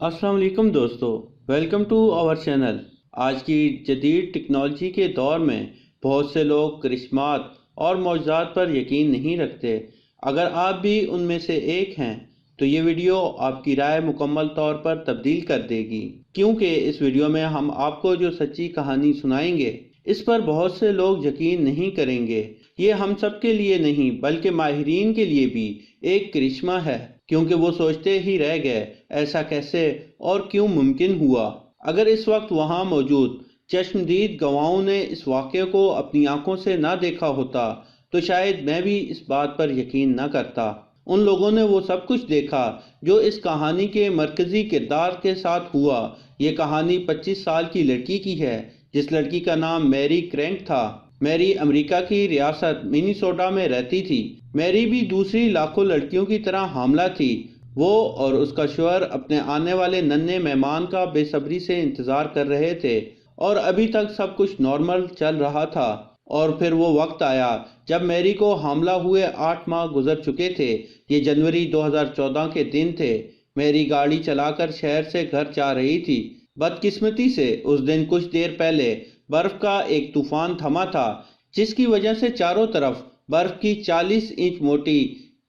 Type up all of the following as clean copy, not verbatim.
अस्सलाम वालेकुम दोस्तों, वेलकम टू आवर चैनल। आज की जदीद टेक्नोलॉजी के दौर में बहुत से लोग करिश्मात और मौजज़ात पर यकीन नहीं रखते। अगर आप भी उनमें से एक हैं तो ये वीडियो आपकी राय मुकम्मल तौर पर तब्दील कर देगी, क्योंकि इस वीडियो में हम आपको जो सच्ची कहानी सुनाएंगे इस पर बहुत से लोग यकीन नहीं करेंगे। ये हम सब के लिए नहीं बल्कि माहिरीन के लिए भी एक करिश्मा है, क्योंकि वो सोचते ही रह गए ऐसा कैसे और क्यों मुमकिन हुआ। अगर इस वक्त वहां मौजूद चश्मदीद गवाहों ने इस वाक़े को अपनी आंखों से ना देखा होता तो शायद मैं भी इस बात पर यकीन ना करता। उन लोगों ने वो सब कुछ देखा जो इस कहानी के मरकजी किरदार के साथ हुआ। ये कहानी 25 साल की लड़की की है, जिस लड़की का नाम मैरी क्रैंक था। मैरी अमेरिका की रियासत मिनीसोटा में रहती थी। मैरी भी दूसरी लाखों लड़कियों की तरह हामला थी। वो और उसका शौहर अपने आने वाले नन्हे मेहमान का बेसब्री से इंतजार कर रहे थे और अभी तक सब कुछ नॉर्मल चल रहा था। और फिर वो वक्त आया जब मैरी को हामला हुए 8 माह गुजर चुके थे। ये जनवरी 2014 के दिन थे। मैरी गाड़ी चलाकर शहर से घर जा रही थी। बदकिस्मती से उस दिन कुछ देर पहले बर्फ का एक तूफान थमा था, जिसकी वजह से चारों तरफ बर्फ की 40 इंच मोटी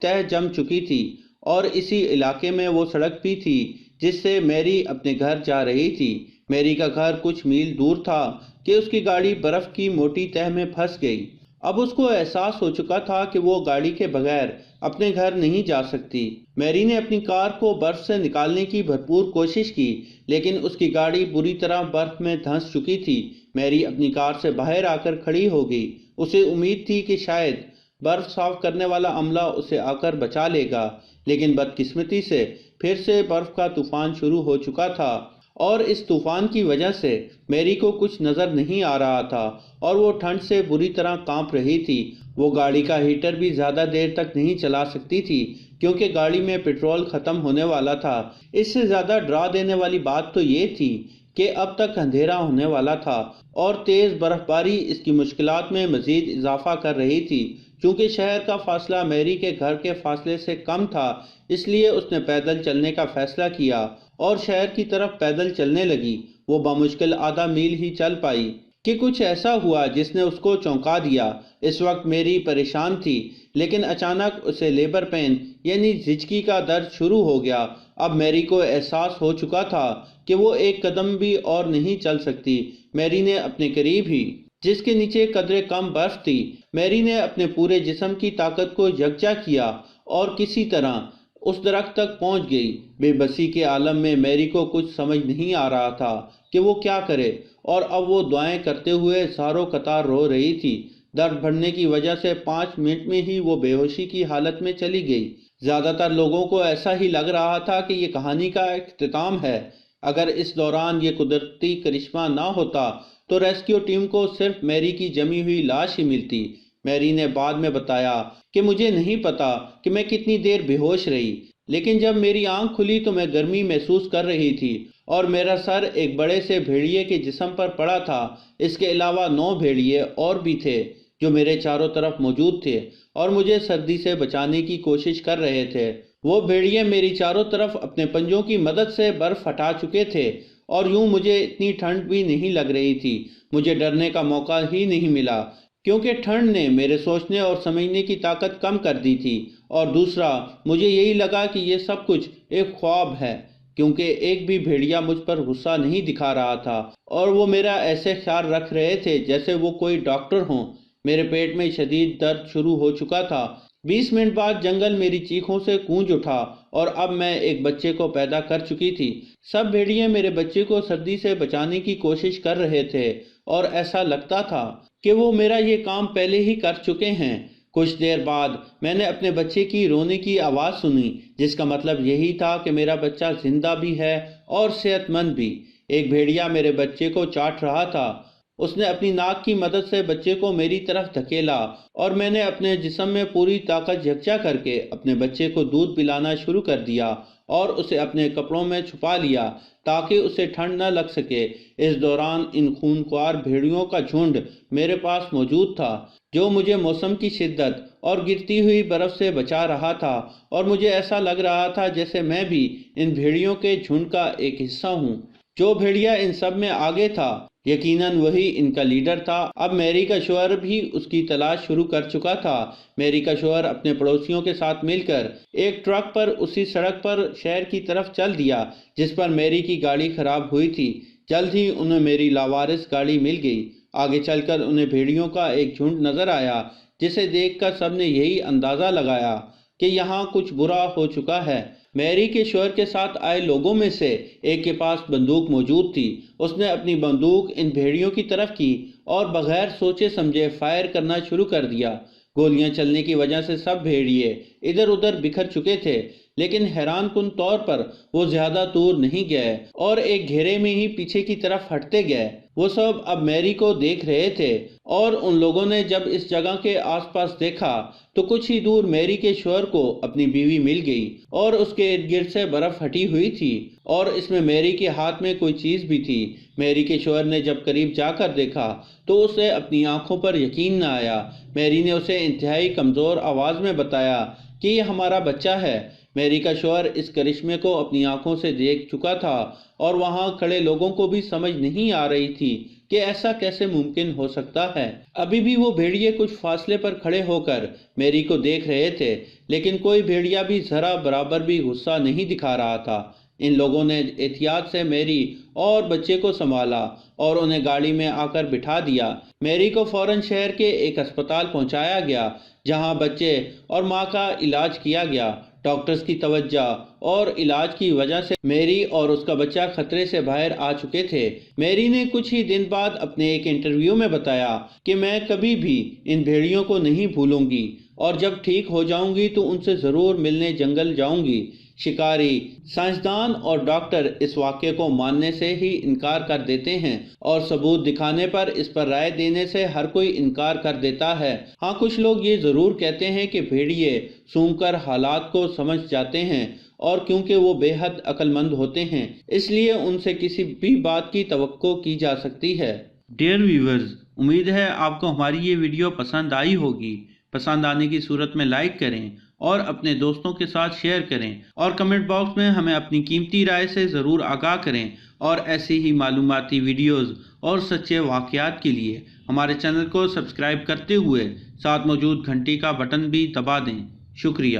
तह जम चुकी थी और इसी इलाके में वो सड़क भी थी जिससे मैरी अपने घर जा रही थी। मैरी का घर कुछ मील दूर था कि उसकी गाड़ी बर्फ की मोटी तह में फंस गई। अब उसको एहसास हो चुका था कि वो गाड़ी के बगैर अपने घर नहीं जा सकती। मैरी ने अपनी कार को बर्फ से निकालने की भरपूर कोशिश की, लेकिन उसकी गाड़ी बुरी तरह बर्फ में धंस चुकी थी। मैरी अपनी कार से बाहर आकर खड़ी हो गई। उसे उम्मीद थी कि शायद बर्फ साफ करने वाला अमला उसे आकर बचा लेगा, लेकिन बदकिस्मती से फिर से बर्फ का तूफान शुरू हो चुका था और इस तूफान की वजह से मैरी को कुछ नजर नहीं आ रहा था और वो ठंड से बुरी तरह कांप रही थी। वो गाड़ी का हीटर भी ज्यादा देर तक नहीं चला सकती थी क्योंकि गाड़ी में पेट्रोल खत्म होने वाला था। इससे ज्यादा डरा देने वाली बात तो ये थी कि अब तक अंधेरा होने वाला था और तेज बर्फबारी इसकी मुश्किलात में मजीद इजाफा कर रही थी। चूंकि शहर का फासला मैरी के घर के फासले से कम था, इसलिए उसने पैदल चलने का फैसला किया और शहर की तरफ पैदल चलने लगी। वो बामुश्किल आधा मील ही चल पाई कि कुछ ऐसा हुआ जिसने उसको चौंका दिया। इस वक्त मैरी परेशान थी, लेकिन अचानक उसे लेबर पेन यानी झिझकी का दर्द शुरू हो गया। अब मैरी को एहसास हो चुका था कि वो एक कदम भी और नहीं चल सकती। मैरी ने अपने करीब ही, जिसके नीचे कदरे कम बर्फ थी, मैरी ने अपने पूरे जिस्म की ताकत को यकजा किया और किसी तरह उस दरख्त तक पहुंच गई। बेबसी के आलम में मैरी को कुछ समझ नहीं आ रहा था कि वो क्या करे और अब वो दुआएं करते हुए सारों कतार रो रही थी। दर्द बढ़ने की वजह से 5 मिनट में ही वो बेहोशी की हालत में चली गई। ज्यादातर लोगों को ऐसा ही लग रहा था कि ये कहानी का इख्तिताम है। अगर इस दौरान ये कुदरती करिश्मा ना होता तो रेस्क्यू टीम को सिर्फ मैरी की जमी हुई लाश ही मिलती। मैरी ने बाद में बताया कि मुझे नहीं पता कि मैं कितनी देर बेहोश रही, लेकिन जब मेरी आंख खुली तो मैं गर्मी महसूस कर रही थी और मेरा सर एक बड़े से भेड़िए के जिस्म पर पड़ा था। इसके अलावा 9 भेड़िए और भी थे जो मेरे चारों तरफ मौजूद थे और मुझे सर्दी से बचाने की कोशिश कर रहे थे। वो भेड़िए मेरी चारों तरफ अपने पंजों की मदद से बर्फ हटा चुके थे और यूं मुझे इतनी ठंड भी नहीं लग रही थी। मुझे डरने का मौका ही नहीं मिला क्योंकि ठंड ने मेरे सोचने और समझने की ताकत कम कर दी थी। और दूसरा, मुझे यही लगा कि ये सब कुछ एक ख्वाब है, क्योंकि एक भी भेड़िया मुझ पर गुस्सा नहीं दिखा रहा था और वो मेरा ऐसे ख्याल रख रहे थे जैसे वो कोई डॉक्टर हों। मेरे पेट में शदीद दर्द शुरू हो चुका था। 20 मिनट बाद जंगल मेरी चीखों से गूंज उठा और अब मैं एक बच्चे को पैदा कर चुकी थी। सब भेड़िए मेरे बच्चे को सर्दी से बचाने की कोशिश कर रहे थे और ऐसा लगता था कि वो मेरा ये काम पहले ही कर चुके हैं। कुछ देर बाद मैंने अपने बच्चे की रोने की आवाज़ सुनी, जिसका मतलब यही था कि मेरा बच्चा जिंदा भी है और सेहतमंद भी। एक भेड़िया मेरे बच्चे को चाट रहा था। उसने अपनी नाक की मदद से बच्चे को मेरी तरफ धकेला और मैंने अपने जिस्म में पूरी ताकत यकजा करके अपने बच्चे को दूध पिलाना शुरू कर दिया और उसे अपने कपड़ों में छुपा लिया ताकि उसे ठंड न लग सके। इस दौरान इन खूंखार भेड़ियों का झुंड मेरे पास मौजूद था जो मुझे मौसम की शिद्दत اور گرتی ہوئی برف سے بچا رہا تھا، اور مجھے ایسا لگ رہا تھا جیسے میں بھی ان بھیڑیوں کے جھنڈ کا ایک حصہ ہوں۔ جو بھیڑیا ان سب میں آگے تھا یقیناً وہی ان کا لیڈر تھا۔ اب میری کا شوہر بھی اس کی تلاش شروع کر چکا تھا۔ میری کا شوہر اپنے پڑوسیوں کے ساتھ مل کر ایک ٹرک پر اسی سڑک پر شہر کی طرف چل دیا جس پر میری کی گاڑی خراب ہوئی تھی۔ جلد ہی انہیں میری لاوارث گاڑی مل گئی۔ آگے چل کر انہیں بھیڑیوں کا ایک جھنڈ نظر آیا جسے دیکھ کر سب نے یہی اندازہ لگایا کہ یہاں کچھ برا ہو چکا ہے۔ میری کے شوہر کے ساتھ آئے لوگوں میں سے ایک کے پاس بندوق موجود تھی۔ اس نے اپنی بندوق ان بھیڑیوں کی طرف کی اور بغیر سوچے سمجھے فائر کرنا شروع کر دیا۔ گولیاں چلنے کی وجہ سے سب بھیڑیے ادھر ادھر بکھر چکے تھے، لیکن حیران کن طور پر وہ زیادہ دور نہیں گئے اور ایک گھیرے میں ہی پیچھے کی طرف ہٹتے گئے۔ وہ سب اب میری کو دیکھ رہے تھے، اور ان لوگوں نے جب اس جگہ کے آس پاس دیکھا تو کچھ ہی دور میری کے شوہر کو اپنی بیوی مل گئی، اور اس کے ارد گرد سے برف ہٹی ہوئی تھی، اور اس میں میری کے ہاتھ میں کوئی چیز بھی تھی۔ میری کے شوہر نے جب قریب جا کر دیکھا تو اسے اپنی آنکھوں پر یقین نہ آیا۔ میری نے اسے انتہائی کمزور آواز میں بتایا کہ یہ ہمارا بچہ ہے۔ میری کا شوہر اس کرشمے کو اپنی آنکھوں سے دیکھ چکا تھا، اور وہاں کھڑے لوگوں کو بھی سمجھ نہیں آ رہی تھی کہ ایسا کیسے ممکن ہو سکتا ہے۔ ابھی بھی وہ بھیڑیے کچھ فاصلے پر کھڑے ہو کر میری کو دیکھ رہے تھے، لیکن کوئی بھیڑیا بھی ذرا برابر بھی غصہ نہیں دکھا رہا تھا۔ ان لوگوں نے احتیاط سے میری اور بچے کو سنبھالا اور انہیں گاڑی میں آ کر بٹھا دیا۔ میری کو فوراً شہر کے ایک اسپتال پہنچایا گیا جہاں بچے اور ماں کا علاج کیا گیا۔ ڈاکٹرز کی توجہ اور علاج کی وجہ سے میری اور اس کا بچہ خطرے سے باہر آ چکے تھے۔ میری نے کچھ ہی دن بعد اپنے ایک انٹرویو میں بتایا کہ میں کبھی بھی ان بھیڑیوں کو نہیں بھولوں گی، اور جب ٹھیک ہو جاؤں گی تو ان سے ضرور ملنے جنگل جاؤں گی۔ شکاری، سائنسدان اور ڈاکٹر اس واقعے کو ماننے سے ہی انکار کر دیتے ہیں، اور ثبوت دکھانے پر اس پر رائے دینے سے ہر کوئی انکار کر دیتا ہے۔ ہاں، کچھ لوگ یہ ضرور کہتے ہیں کہ بھیڑیے سونگھ کر حالات کو سمجھ جاتے ہیں، اور کیونکہ وہ بے حد عقل مند ہوتے ہیں اس لیے ان سے کسی بھی بات کی توقع کی جا سکتی ہے۔ ڈیئر ویورز، امید ہے آپ کو ہماری یہ ویڈیو پسند آئی ہوگی۔ پسند آنے کی صورت میں لائک کریں اور اپنے دوستوں کے ساتھ شیئر کریں، اور کمنٹ باکس میں ہمیں اپنی قیمتی رائے سے ضرور آگاہ کریں، اور ایسی ہی معلوماتی ویڈیوز اور سچے واقعات کے لیے ہمارے چینل کو سبسکرائب کرتے ہوئے ساتھ موجود گھنٹی کا بٹن بھی دبا دیں۔ شکریہ۔